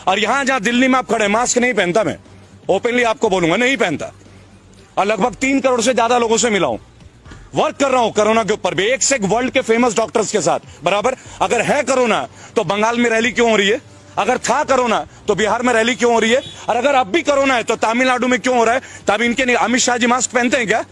और यहां जहां दिल्ली में आप खड़े, मास्क नहीं पहनता, मैं ओपनली आपको बोलूंगा, नहीं पहनता। और लगभग 3 करोड़ से ज्यादा लोगों से मिला हूं, वर्क कर रहा हूं कोरोना के ऊपर भी, एक से एक वर्ल्ड के फेमस डॉक्टर्स के साथ बराबर। अगर है कोरोना तो बंगाल में रैली क्यों हो रही है? अगर था कोरोना तो बिहार में रैली क्यों हो रही है? और अगर अब भी कोरोना है तो तमिलनाडु में क्यों हो रहा है? तब इनके नहीं, अमित शाह जी मास्क पहनते हैं क्या?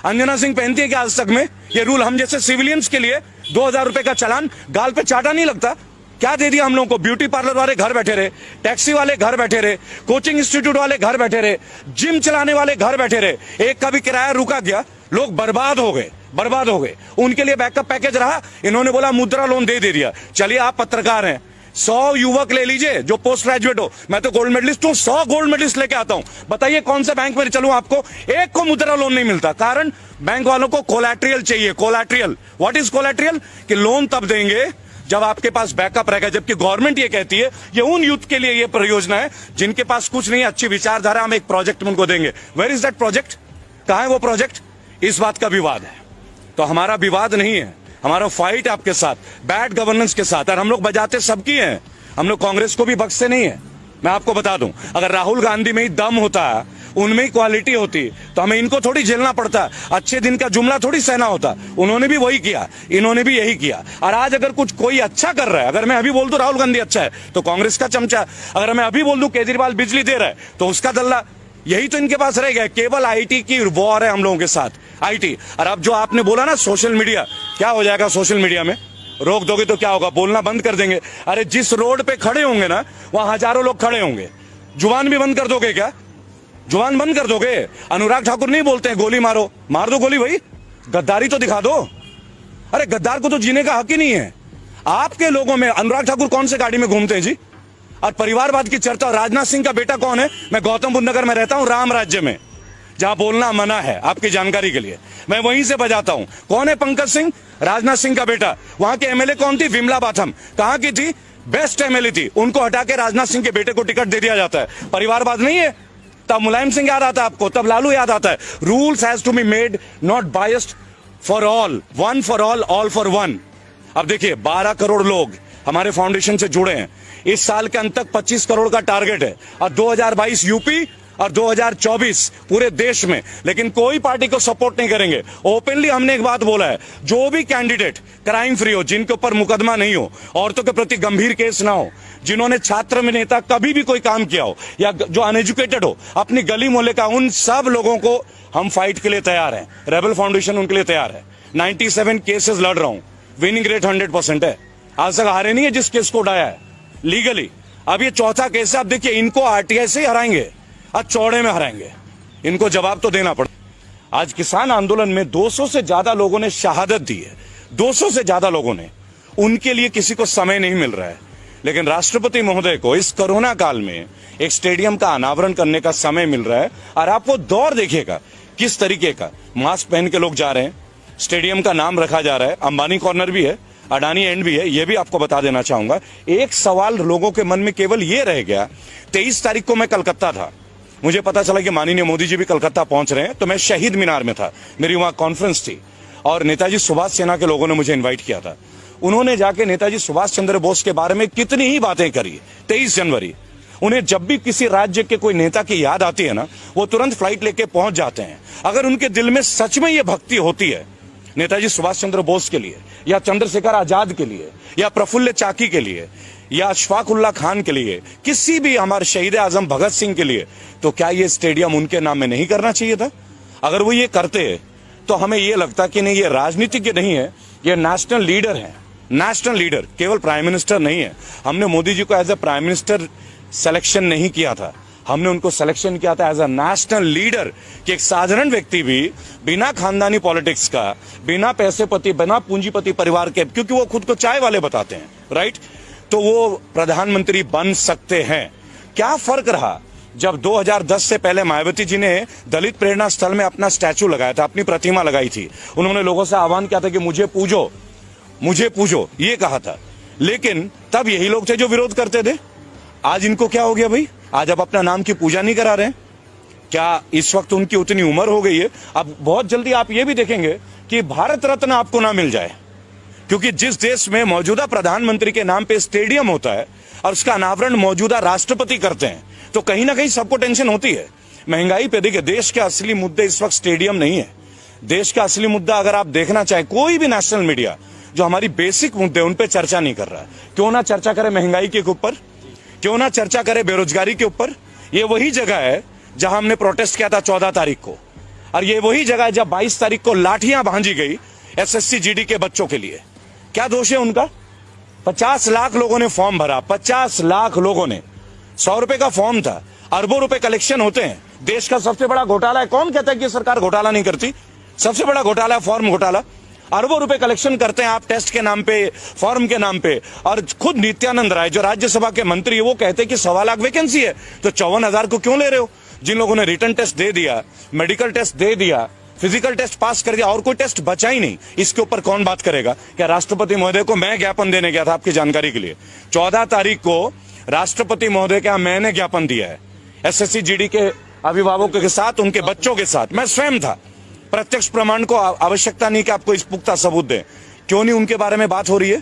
अंजना सिंह पहनती है क्या आज तक में? ये रूल हम जैसे सिविलियंस के लिए 2000 रुपए का चालान गाल पे चाटा नहीं लगता? क्या दे दिया हम लोगों को? ब्यूटी पार्लर वाले घर बैठे रहे, टैक्सी वाले घर बैठे रहे, कोचिंग इंस्टीट्यूट वाले घर बैठे रहे, जिम चलाने वाले घर बैठे रहे, एक का भी किराया रुका गया, लोग बर्बाद हो गए, बर्बाद हो गए। उनके लिए बैकअप पैकेज रहा, इन्होंने बोला मुद्रा लोन दे दिया। चलिए आप पत्रकार हैं, 100 युवक ले लीजिए जो पोस्ट ग्रेजुएट हो, मैं तो गोल्ड मेडलिस्ट हूं, 100 गोल्ड मेडलिस्ट लेके आता हूं, बताइए कौन से बैंक में चलूं? आपको एक को मुद्रा लोन नहीं मिलता। कारण बैंक वालों को कोलैटरल चाहिए। Collateral, what is collateral? कि लोन तब देंगे जब आपके पास बैकअप रहेगा। जबकि गवर्नमेंट ये कहती है ये उन यूथ के लिए ये परियोजना है जिनके पास कुछ नहीं, अच्छी विचारधारा, हम एक प्रोजेक्ट उनको देंगे। Where is that project? कहां है वो प्रोजेक्ट? इस बात का विवाद है। तो हमारा विवाद नहीं है, हमारा फाइट आपके साथ, बैड गवर्नेंस के साथ। और हम लोग बजाते सबकी हैं, हम लोग कांग्रेस को भी बख्शते नहीं है। मैं आपको बता दूं, अगर राहुल गांधी में ही दम होता, उनमें ही क्वालिटी होती, तो हमें इनको थोड़ी झेलना पड़ता, अच्छे दिन का जुमला थोड़ी सहना होता। उन्होंने भी वही किया, इन्होंने भी यही किया। और आज अगर कुछ कोई अच्छा कर रहा है, अगर मैं अभी बोल दूं राहुल गांधी अच्छा है तो कांग्रेस का चमचा, अगर मैं अभी बोल दूं केजरीवाल बिजली दे रहा है तो उसका दल्ला, यही तो इनके पास रह गया। केवल आईटी की वॉर है हम लोगों के साथ, आईटी। और अब जो आपने बोला ना सोशल मीडिया, क्या हो जाएगा सोशल मीडिया में? रोक दोगे तो क्या होगा? बोलना बंद कर देंगे। अरे जिस रोड पे खड़े होंगे ना, वहां हजारों लोग खड़े होंगे। जुबान भी बंद कर दोगे क्या? जुबान बंद कर दोगे? अनुराग ठाकुर नहीं बोलते हैं गोली मारो, मार दो गोली भाई, गद्दारी तो दिखा दो। अरे गद्दार को तो जीने का हक ही नहीं है। आपके लोगों में अनुराग ठाकुर कौन से गाड़ी में घूमते हैं जी? और परिवारवाद की चर्चा, राजनाथ सिंह का बेटा कौन है? मैं गौतम बुद्ध नगर में रहता हूं, राम राज्य में, जहां बोलना मना है, आपकी जानकारी के लिए मैं वहीं से बजाता हूं। कौन है पंकज सिंह? राजनाथ सिंह का बेटा। वहां के एमएलए कौन थी? विमला बाथम। कहां की थी? बेस्ट एमएलए थी। उनको हटा के राजनाथ सिंह के बेटे को टिकट दे दिया जाता है। परिवारवाद नहीं है? तब मुलायम सिंह याद आता है आपको, तब लालू याद आता है। Rules has to be made not biased for all, one for all for one. अब देखिए 12 करोड़ लोग हमारे फाउंडेशन से जुड़े हैं। इस साल के अंत तक 25 करोड़ का टारगेट है, और 2022 यूपी और 2024 पूरे देश में। लेकिन कोई पार्टी को सपोर्ट नहीं करेंगे। ओपनली हमने एक बात बोला है, जो भी कैंडिडेट क्राइम फ्री हो, जिनके ऊपर मुकदमा नहीं हो, औरतों के प्रति गंभीर केस ना हो, जिन्होंने छात्र में नेता कभी भी कोई काम किया हो, या जो अनएजुकेटेड हो, अपनी गली मोहल्ले का, उन सब लोगों को हम फाइट के लिए तैयार हैं। रेबल फाउंडेशन उनके लिए तैयार है। 97 केसेस लड़ रहा हूं, विनिंग रेट 100% है। आज तक हारे नहीं है जिस केस को उठाया है लीगली। अब ये चौथा केस है। अब देखिए इनको आरटीआई से हराएंगे, आज चौड़े में हराएंगे, इनको जवाब तो देना पड़े। आज किसान आंदोलन में 200 से ज्यादा लोगों ने शहादत दी है, 200 से ज्यादा लोगों ने। उनके लिए किसी को समय नहीं मिल रहा है। लेकिन राष्ट्रपति महोदय को इस कोरोना काल में एक स्टेडियम का अनावरण करने का समय मिल रहा है। और आप वो दौर देखिएगा किस तरीके का, मास्क पहन के लोग जा रहे हैं, स्टेडियम का नाम रखा जा रहा है, अंबानी कॉर्नर भी है, अडानी एंड भी है। ये भी आपको बता देना चाहूंगा। एक सवाल लोगों के मन में केवल ये रह गया, 23 तारीख को मैं कलकत्ता था, मुझे पता चला कि माननीय मोदी जी भी कलकत्ता पहुंच रहे हैं, तो मैं शहीद मीनार में था, मेरी वहां कॉन्फ्रेंस थी, और नेताजी सुभाष सेना के लोगों ने मुझे इन्वाइट किया था। उन्होंने जाके नेताजी सुभाष चंद्र बोस के बारे में कितनी ही बातें करी। 23 जनवरी, उन्हें जब भी किसी राज्य के कोई नेता की याद आती है ना, वो तुरंत फ्लाइट लेके पहुंच जाते हैं। अगर उनके दिल में सच में ये भक्ति होती है नेताजी सुभाष चंद्र बोस के लिए, या चंद्रशेखर आजाद के लिए, या प्रफुल्ल चाकी के लिए, या अशफाक उल्लाह खान के लिए, किसी भी हमारे शहीद आजम भगत सिंह के लिए, तो क्या ये स्टेडियम उनके नाम में नहीं करना चाहिए था? अगर वो ये करते तो हमें ये लगता कि नहीं, ये राजनीतिज्ञ नहीं है, ये नेशनल लीडर है। नेशनल लीडर, केवल प्राइम मिनिस्टर नहीं है। हमने मोदी जी को as a prime minister selection नहीं किया था, हमने उनको सिलेक्शन किया था एज अ नेशनल लीडर, कि एक साधारण व्यक्ति भी बिना खानदानी पॉलिटिक्स का, बिना पैसेपति, बिना पूंजीपति परिवार के, क्योंकि वो खुद को चाय वाले बताते हैं, राइट, तो वो प्रधानमंत्री बन सकते हैं। क्या फर्क रहा जब 2010 से पहले मायावती जी ने दलित प्रेरणा स्थल में अपना स्टैचू लगाया था, अपनी प्रतिमा लगाई थी। उन्होंने लोगों से आह्वान किया था कि मुझे पूजो, मुझे पूजो, ये कहा था। लेकिन तब यही लोग थे जो विरोध करते थे। आज इनको क्या हो गया भाई? आज आप अपना नाम की पूजा नहीं करा रहे? क्या इस वक्त उनकी उतनी उम्र हो गई है? अब बहुत जल्दी आप ये भी देखेंगे कि भारत रत्न आपको ना मिल जाए, क्योंकि जिस देश में मौजूदा प्रधानमंत्री के नाम पे स्टेडियम होता है और उसका अनावरण मौजूदा राष्ट्रपति करते हैं, तो कहीं ना कहीं सबको टेंशन होती है। महंगाई पे देखिए, देश के असली मुद्दे इस वक्त स्टेडियम नहीं है। देश का असली मुद्दा अगर आप देखना चाहें, कोई भी नेशनल मीडिया जो हमारी बेसिक मुद्दे उन पे चर्चा नहीं कर रहा है। क्यों ना चर्चा करे महंगाई के ऊपर, क्यों ना चर्चा करे बेरोजगारी के ऊपर। ये वही जगह है जहां हमने प्रोटेस्ट किया था 14 तारीख को, और ये वही जगह है जब 22 तारीख को लाठियां भांजी गई एसएससी जीडी के बच्चों के लिए। क्या दोष है उनका? 50 लाख लोगों ने फॉर्म भरा, 50 लाख लोगों ने। 100 रुपए का फॉर्म था, अरबों रुपए कलेक्शन होते हैं। देश का सबसे बड़ा घोटाला है। कौन कहता है कि सरकार घोटाला नहीं करती? सबसे बड़ा घोटाला है फॉर्म घोटाला। अरबों रुपए कलेक्शन करते हैं आप टेस्ट के नाम पे, फॉर्म के नाम पे। और खुद नित्यानंद राय जो राज्यसभा के मंत्री है, वो कहते हैं कि 1.25 लाख वैकेंसी है, तो 54,000 को क्यों ले रहे हो? जिन लोगों ने रिटर्न टेस्ट दे दिया, मेडिकल टेस्ट दे दिया, फिजिकल टेस्ट पास कर दिया, और कोई टेस्ट बचा ही नहीं, इसके ऊपर कौन बात करेगा? क्या राष्ट्रपति महोदय को मैं ज्ञापन देने गया था, आपकी जानकारी के लिए 14 तारीख को राष्ट्रपति महोदय का मैंने ज्ञापन दिया है एसएससी जीडी के अभिभावकों के साथ, उनके बच्चों के साथ। मैं स्वयं था। प्रत्यक्ष प्रमाण को आवश्यकता नहीं कि आपको इस पुख्ता सबूत दें। क्यों नहीं उनके बारे में बात हो रही है?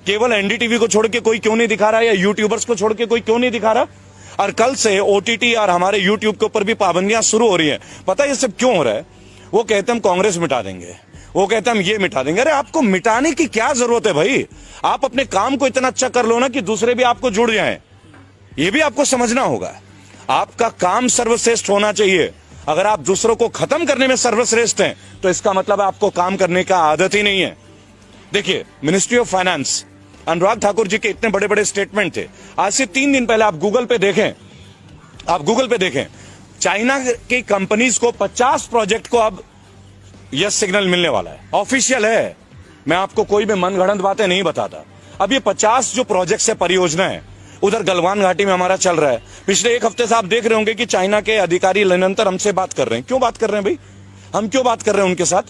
केवल एनडीटीवी को छोड़ के कोई क्यों नहीं दिखा रहा है, या यूट्यूबर्स को छोड़ के कोई क्यों नहीं दिखा रहा? और कल से ओटीटी और हमारे यूट्यूब के ऊपर भी पाबंदियां शुरू हो रही है। पता है ये सब क्यों हो रहा है? वो कहते हम कांग्रेस मिटा देंगे, वो कहते हम ये मिटा देंगे। अरे आपको मिटाने की क्या जरूरत है भाई? आप अपने काम को इतना अच्छा कर लो ना कि दूसरे भी आपको जुड़ जाएं। ये भी आपको समझना होगा। आपका काम सर्वश्रेष्ठ होना चाहिए। अगर आप दूसरों को खत्म करने में सर्वश्रेष्ठ हैं, तो इसका मतलब आपको काम करने का आदत ही नहीं है। देखिए, ministry of finance, Anurag Thakur ji के इतने बड़े बड़े स्टेटमेंट थे। आज से 3 दिन पहले आप गूगल पे देखें, चाइना की कंपनीज को 50 प्रोजेक्ट को अब यस सिग्नल मिलने वाला है। ऑफिशियल है, मैं आपको कोई भी मनगढ़ंत बातें नहीं बताता। अब ये 50 जो प्रोजेक्ट है, परियोजना है, उधर गलवान घाटी में हमारा चल रहा है। पिछले 1 हफ्ते से आप देख रहे होंगे कि चाइना के अधिकारी निरंतर हमसे बात कर रहे हैं। क्यों बात कर रहे हैं भाई? हम क्यों बात कर रहे हैं उनके साथ?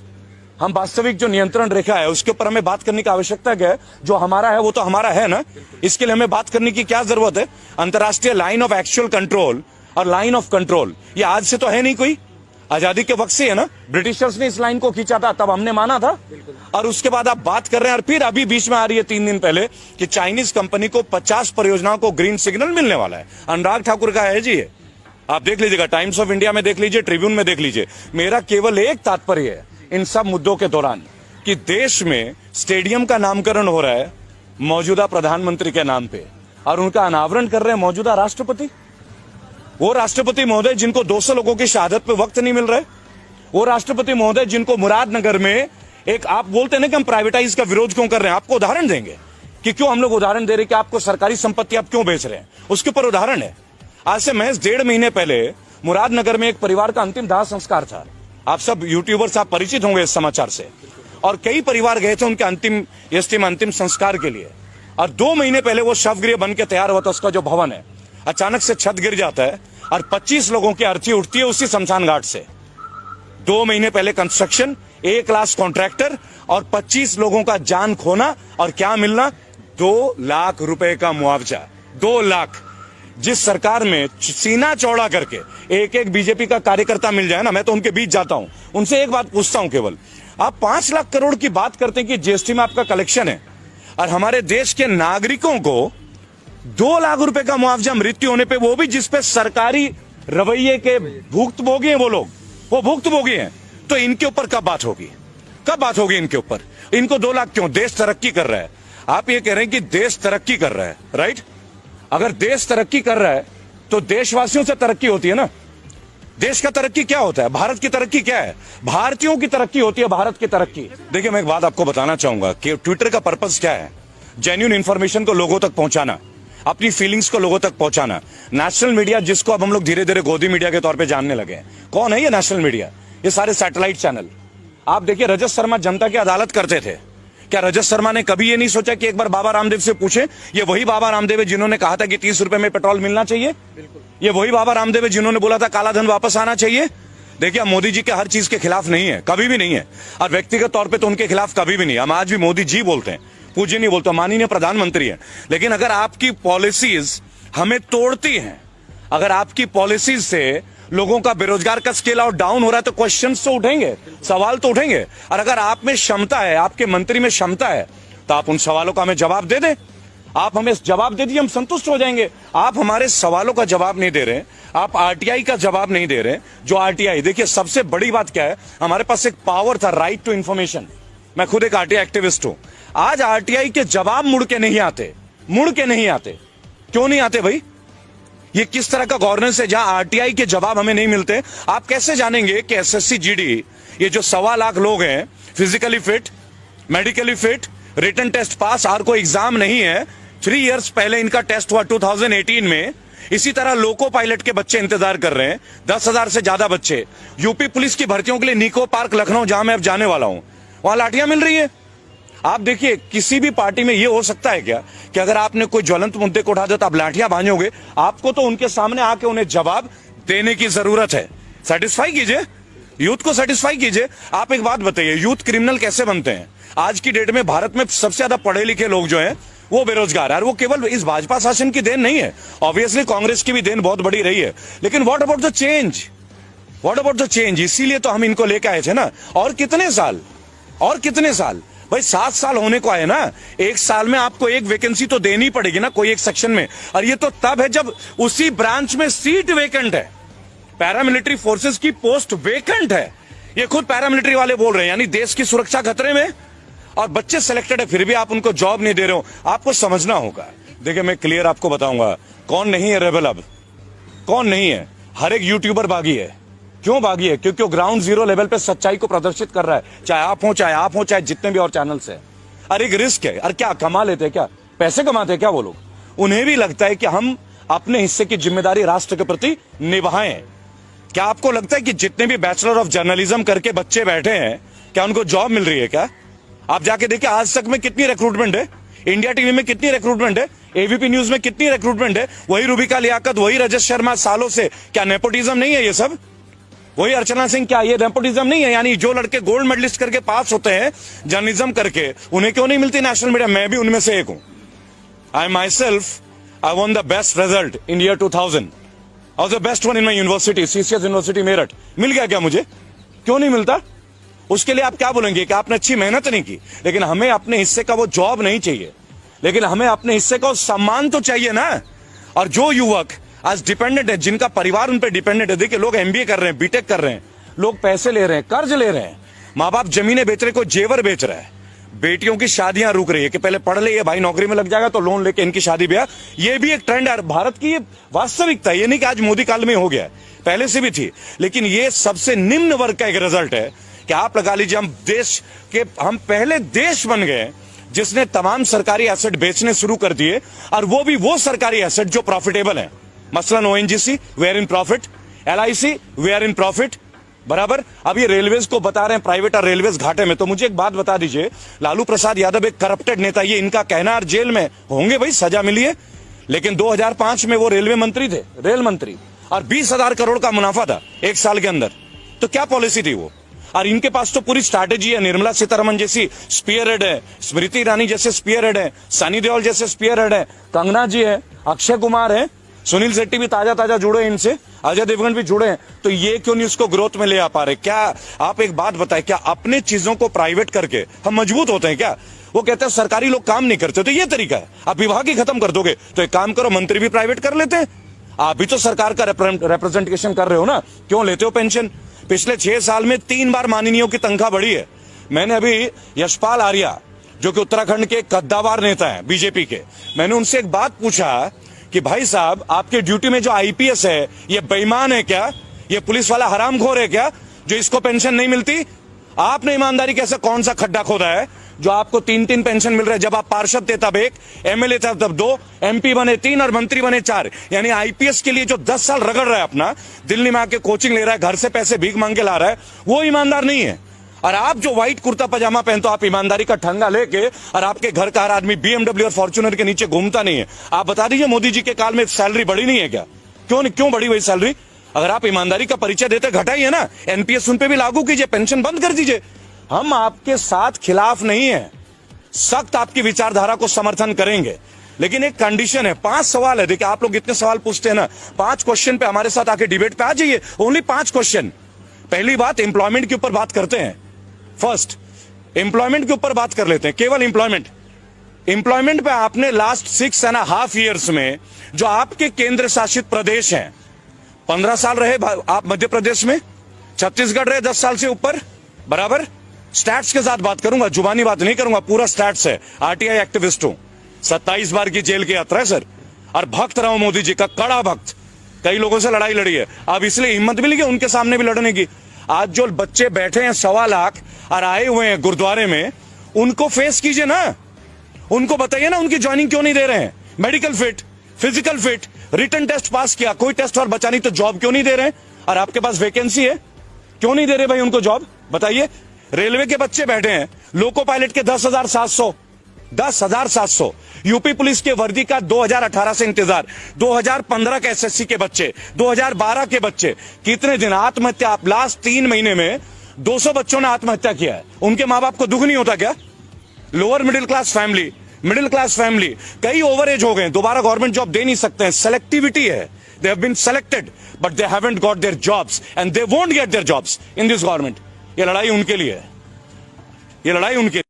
हम वास्तविक जो नियंत्रण रेखा है उसके ऊपर हमें बात करने की आवश्यकता क्या है? जो हमारा है वो तो हमारा है ना, इसके लिए हमें बात करने की क्या जरूरत है? अंतर्राष्ट्रीय लाइन ऑफ एक्चुअल कंट्रोल और लाइन ऑफ कंट्रोल ये आज से तो है नहीं, कोई आजादी के वक्त से है ना। ब्रिटिशर्स ने इस लाइन को खींचा था, तब हमने माना था। और उसके बाद आप बात कर रहे हैं, और फिर अभी बीच में आ रही है 3 दिन पहले कि चाइनीज कंपनी को 50 परियोजनाओं को ग्रीन सिग्नल मिलने वाला है। अनुराग ठाकुर का है जी ये। आप देख लीजिएगा, टाइम्स ऑफ इंडिया में देख लीजिए, ट्रिब्यून में देख लीजिए। मेरा केवल एक तात्पर्य है इन सब मुद्दों के दौरान कि देश में स्टेडियम का नामकरण हो रहा है मौजूदा प्रधानमंत्री के नाम पे, और उनका अनावरण कर रहे हैं मौजूदा राष्ट्रपति। वो राष्ट्रपति महोदय जिनको 200 लोगों की शहादत पे वक्त नहीं मिल रहा है, वो राष्ट्रपति महोदय जिनको मुरादनगर में एक, आप बोलते हैं ना कि हम प्राइवेटाइज का विरोध क्यों कर रहे हैं, आपको उदाहरण देंगे कि क्यों हम लोग उदाहरण दे रहे हैं कि आपको सरकारी संपत्ति आप क्यों बेच रहे हैं, उसके ऊपर उदाहरण है। आज से महज 1.5 महीने पहले मुरादनगर में एक परिवार का अंतिम दाह संस्कार था। आप सब यूट्यूबर्स आप परिचित होंगे इस समाचार से, और कई परिवार गए थे उनके अंतिम संस्कार के लिए। और 2 महीने पहले वो शवगृह बन के तैयार हुआ था, उसका जो भवन है, अचानक से छत गिर जाता है और 25 लोगों की अर्थी उठती है उसी शमशान घाट से। 2 महीने पहले कंस्ट्रक्शन, A क्लास कॉन्ट्रैक्टर, और 25 लोगों का जान खोना, और क्या मिलना? 2 लाख रुपए का मुआवजा। 2 लाख। जिस सरकार में सीना चौड़ा करके एक बीजेपी का कार्यकर्ता मिल जाए ना, मैं तो उनके बीच जाता हूं, उनसे एक बात पूछता हूं केवल, आप 5 लाख करोड़ की बात करते हैं कि जीएसटी में आपका कलेक्शन है, और हमारे देश के नागरिकों को 2 लाख रुपए का मुआवजा मृत्यु होने पे, वो भी जिसपे सरकारी रवैये के भुक्तभोगी हैं वो भुक्तभोगी हैं, तो इनके ऊपर कब बात होगी? कब बात होगी इनके ऊपर? इनको 2 लाख क्यों? देश तरक्की कर रहा है। आप ये कह रहे हैं कि देश तरक्की कर रहा है, राइट? अगर देश तरक्की कर रहा है तो देशवासियों से तरक्की होती है ना। देश का तरक्की क्या होता है? भारत की तरक्की क्या है? भारतीयों की तरक्की होती है, भारत की तरक्की। देखिए, मैं एक बात आपको बताना चाहूंगा कि ट्विटर का पर्पस क्या है? जेन्युइन इंफॉर्मेशन को लोगों तक पहुंचाना, अपनी फीलिंग्स को लोगों तक पहुंचाना। नेशनल मीडिया, जिसको अब हम लोग धीरे धीरे गोदी मीडिया के तौर पे जानने लगे हैं, कौन है ये नेशनल मीडिया? ये सारे सैटेलाइट चैनल। आप देखिए, रजत शर्मा जनता की अदालत करते थे। क्या रजत शर्मा ने कभी ये नहीं सोचा कि एक बार बाबा रामदेव से पूछे? ये वही बाबा रामदेव है जिन्होंने कहा था कि 30 रुपए में पेट्रोल मिलना चाहिए। ये वही बाबा रामदेव है जिन्होंने बोला था काला धन वापस आना चाहिए। देखिए, हम मोदी जी के हर चीज के खिलाफ नहीं है, कभी भी नहीं है, और व्यक्तिगत तौर पे तो उनके खिलाफ कभी भी नहीं। हम आज भी मोदी जी बोलते हैं, पूज्य नहीं बोलते, माननीय प्रधानमंत्री है। लेकिन अगर आपकी पॉलिसीज हमें तोड़ती हैं, अगर आपकी पॉलिसीज से लोगों का बेरोजगार का स्केल आउट डाउन हो रहा है, तो क्वेश्चंस तो उठेंगे, सवाल तो उठेंगे। और अगर आप में क्षमता है, आपके मंत्री में क्षमता है, तो आप उन सवालों का हमें जवाब दे दें। आप हमें जवाब दे दीजिए, हम संतुष्ट हो जाएंगे। आप हमारे सवालों का जवाब नहीं दे रहे, आप आरटीआई का जवाब नहीं दे रहे। जो आरटीआई, देखिए सबसे बड़ी बात क्या है, हमारे पास एक पावर था, राइट टू इंफॉर्मेशन। मैं खुद एक आरटीआई एक्टिविस्ट हूं। आज आरटीआई के जवाब मुड़ के नहीं आते, मुड़ के नहीं आते। क्यों नहीं आते भाई? ये किस तरह का गवर्नेंस है जहां आरटीआई के जवाब हमें नहीं मिलते? आप कैसे जानेंगे कि एसएससी जीडी, ये जो 1.25 लाख लोग हैं, physically fit, medically fit, written test pass, और कोई एग्जाम नहीं है। 3 इयर्स पहले इनका टेस्ट हुआ 2018 में। इसी तरह लोको पायलट के बच्चे इंतजार कर रहे हैं, 10,000 से ज्यादा बच्चे। यूपी पुलिस की भर्तियों के लिए निको पार्क लखनऊ, जहां मैं अब जाने वाला हूं, वहां लाठियां मिल रही है। आप देखिए, किसी भी पार्टी में यह हो सकता है क्या कि अगर आपने कोई ज्वलंत मुद्दे को उठा दिया तो आप लाठियां भांजोगे? आपको तो उनके सामने आके उन्हें जवाब देने की जरूरत है। सेटिस्फाई कीजिए, यूथ को सेटिस्फाई कीजिए। आप एक बात बताइए, यूथ क्रिमिनल कैसे बनते हैं? आज की डेट में भारत में सबसे ज्यादा पढ़े लिखे लोग जो हैं वो बेरोजगार है, और वो केवल इस भाजपा शासन की देन नहीं है। ऑब्वियसली कांग्रेस की भी देन बहुत बड़ी रही है, लेकिन what about the change? What about the change? इसीलिए तो हम इनको लेके आए थे ना। और कितने साल, और कितने साल भाई? 7 साल होने को आए ना। 1 साल में आपको एक वैकेंसी तो देनी पड़ेगी ना, कोई एक सेक्शन में। और ये तो तब है जब उसी ब्रांच में सीट वेकेंट है, पैरामिलिट्री फोर्सेस की पोस्ट वेकेंट है। ये खुद पैरामिलिट्री वाले बोल रहे हैं, यानी देश की सुरक्षा खतरे में, और बच्चे सिलेक्टेड है, फिर भी आप उनको जॉब नहीं दे रहे हो। आपको समझना होगा। देखिए, मैं क्लियर आपको बताऊंगा कौन नहीं है रेबल। अब कौन नहीं है? हर एक यूट्यूबर बागी है। क्यों बागी है? क्योंकि वो ग्राउंड जीरो लेवल पे सच्चाई को प्रदर्शित कर रहा है, चाहे आप हो चाहे जितने भी और चैनल्स है। अरे एक रिस्क है। अरे क्या कमा लेते हैं? क्या पैसे कमाते हैं क्या वो लोग? उन्हें भी लगता है कि हम अपने हिस्से की जिम्मेदारी राष्ट्र के प्रति निभाएं। क्या आपको लगता है कि जितने भी बैचलर ऑफ जर्नलिज्म करके बच्चे बैठे हैं, क्या उनको जॉब मिल रही है? क्या आप जाके देखिए, आज तक में कितनी रिक्रूटमेंट है, इंडिया टीवी में कितनी रिक्रूटमेंट है, एबीपी न्यूज में कितनी रिक्रूटमेंट है। वही रूबिका लियाकत, वही रजत शर्मा सालों से। क्या नेपोटिज्म नहीं है ये सब? वही अर्चना सिंह, क्या ये नेपोटिज्म नहीं है? यानी जो लड़के गोल्ड मेडलिस्ट करके पास होते हैं जर्नलिज्म करके, उन्हें क्यों नहीं मिलती नेशनल मीडिया? मैं भी उनमें से एक हूं। I myself, I won the best result in year 2000, और the best one in my university, CCS university Meerut. मिल गया क्या मुझे? क्यों नहीं मिलता? उसके लिए आप क्या बोलेंगे कि आपने अच्छी मेहनत नहीं की? लेकिन हमें अपने हिस्से का वो जॉब नहीं चाहिए, लेकिन हमें अपने हिस्से का सम्मान तो चाहिए ना। और जो युवक आज डिपेंडेंट है, जिनका परिवार उन पर डिपेंडेंट है, देखिए लोग एमबीए कर रहे हैं, बीटेक कर रहे हैं, लोग पैसे ले रहे हैं, कर्ज ले रहे हैं, माँ बाप जमीनें बेच रहे, को जेवर बेच रहा है, बेटियों की शादियां रुक रही है कि पहले पढ़ ले, ये भाई नौकरी में लग जाएगा तो लोन लेके इनकी शादी ब्याह। ये भी एक ट्रेंड है भारत की, ये वास्तविकता। ये नहीं कि आज मोदी काल में हो गया, पहले से भी थी। लेकिन ये सबसे निम्न वर्ग का एक रिजल्ट है कि आप लगा लीजिए, हम पहले देश बन गए जिसने तमाम सरकारी एसेट बेचने शुरू कर दिए, और वो भी वो सरकारी एसेट जो प्रॉफिटेबल है। मसलन ONGC, we are in profit, LIC, we are in profit, बराबर। अब ये रेलवेज को बता रहे हैं प्राइवेट और रेलवेज घाटे में। तो मुझे एक बात बता दीजिए, लालू प्रसाद यादव एक करप्टेड नेता, ये इनका कहना, और जेल में होंगे भाई, सजा मिली है, लेकिन 2005 में वो रेलवे मंत्री थे, रेल मंत्री, और 20,000 करोड़ का मुनाफा था 1 साल के अंदर। तो क्या पॉलिसी थी वो? और इनके पास तो पूरी स्ट्रैटेजी है। निर्मला सीतारमन जैसी स्पीयर हेड है, स्मृति ईरानी जैसे स्पीयर हेड है, सनी देओल जैसे स्पीयर हेड है, कंगना जी है, अक्षय कुमार है, सुनील शेट्टी भी ताजा जुड़े हैं इनसे, अजय देवगन भी जुड़े हैं। तो ये क्यों नहीं उसको ग्रोथ में ले आ पा रहे? क्या आप एक बात बताएं, क्या अपने चीजों को प्राइवेट करके हम मजबूत होते हैं क्या? वो कहते हैं सरकारी लोग काम नहीं करते, तो ये तरीका है, आप विभाग ही खत्म कर दोगे। तो एक काम करो, मंत्री भी प्राइवेट कर लेते हैं। आप भी तो सरकार का रिप्रेजेंटेशन कर रहे हो ना, क्यों लेते हो पेंशन? पिछले 6 साल में 3 बार माननीयों की तनख्वाह बढ़ी है। मैंने अभी यशपाल आर्या, जो कि उत्तराखंड के कद्दावर नेता हैं बीजेपी के, मैंने उनसे एक बात पूछा कि भाई साहब, आपके ड्यूटी में जो आईपीएस है, ये बेईमान है क्या? ये पुलिस वाला हरामखोर है क्या, जो इसको पेंशन नहीं मिलती? आपने ईमानदारी कैसे, कौन सा खड्डा खोदा है जो आपको 3-3 पेंशन मिल रहा है? जब आप पार्षद थे तब 1, एमएलए थे तब 2, एमपी बने 3 और मंत्री बने 4। यानी आईपीएस के लिए जो 10 साल रगड़ रहा है अपना, दिल्ली में आके कोचिंग ले रहा है, घर से पैसे भीख मांग के ला रहा है, वो ईमानदार नहीं है। और आप जो व्हाइट कुर्ता पजामा पहनते हो, आप ईमानदारी का ठंगा लेके, और आपके घर का हर आदमी बीएमडब्ल्यू और फॉर्च्यूनर के नीचे घूमता नहीं है। आप बता दीजिए, मोदी जी के काल में सैलरी बढ़ी नहीं है क्या? क्यों बढ़ी वही सैलरी? अगर आप ईमानदारी का परिचय देते, घटाइए ना, एनपीएस उन पे भी लागू कीजिए, पेंशन बंद कर दीजिए। हम आपके साथ खिलाफ नहीं है, सख्त आपकी विचारधारा को समर्थन करेंगे, लेकिन एक कंडीशन है। 5 सवाल है। देखिए, आप लोग इतने सवाल पूछते हैं ना, 5 क्वेश्चन पे हमारे साथ आके डिबेट पे आ जाइए। Only 5 question. पहली बात, एम्प्लॉयमेंट के ऊपर बात करते हैं। फर्स्ट, एम्प्लॉयमेंट के ऊपर बात कर लेते हैं, केवल एम्प्लॉयमेंट। एम्प्लॉयमेंट पे आपने लास्ट 6.5 years में जो आपके केंद्र शासित प्रदेश हैं, 15 साल रहे आप मध्य प्रदेश में, छत्तीसगढ़ रहे 10 साल से ऊपर, बराबर। स्टैट्स के साथ बात करूंगा, जुबानी बात नहीं करूंगा, पूरा स्टैट्स है। आरटीआई एक्टिविस्ट हूं, 27 बार की जेल की यात्रा है सर, और भक्त रहा हूं मोदी जी का, कड़ा भक्त। कई लोगों से लड़ाई लड़ी है, अब इसलिए हिम्मत मिली कि उनके सामने भी लड़ने की। आज जो बच्चे बैठे हैं 1.25 लाख और आए हुए हैं गुरुद्वारे में, उनको फेस कीजिए ना, उनको बताइए ना उनकी ज्वाइनिंग क्यों नहीं दे रहे हैं। Medical fit, physical fit, written test pass किया, कोई टेस्ट और बचा नहीं, तो जॉब क्यों नहीं दे रहे हैं? और आपके पास वैकेंसी है, क्यों नहीं दे रहे भाई उनको जॉब, बताइए। रेलवे के बच्चे बैठे हैं, लोको पायलट के 10,700, यूपी पुलिस के वर्दी का 2018 से इंतजार, 2015 के एसएससी के बच्चे, 2012 के बच्चे, कितने दिन आत्महत्या। आप लास्ट 3 महीने में 200 बच्चों ने आत्महत्या किया है। उनके मां बाप को दुख नहीं होता क्या? लोअर मिडिल क्लास फैमिली, कई ओवर एज हो गए, दोबारा गवर्नमेंट जॉब दे नहीं सकते हैं, सेलेक्टिविटी है। They have been selected but they haven't got their jobs and they won't get their jobs in this government. ये लड़ाई उनके लिए है, ये लड़ाई उनके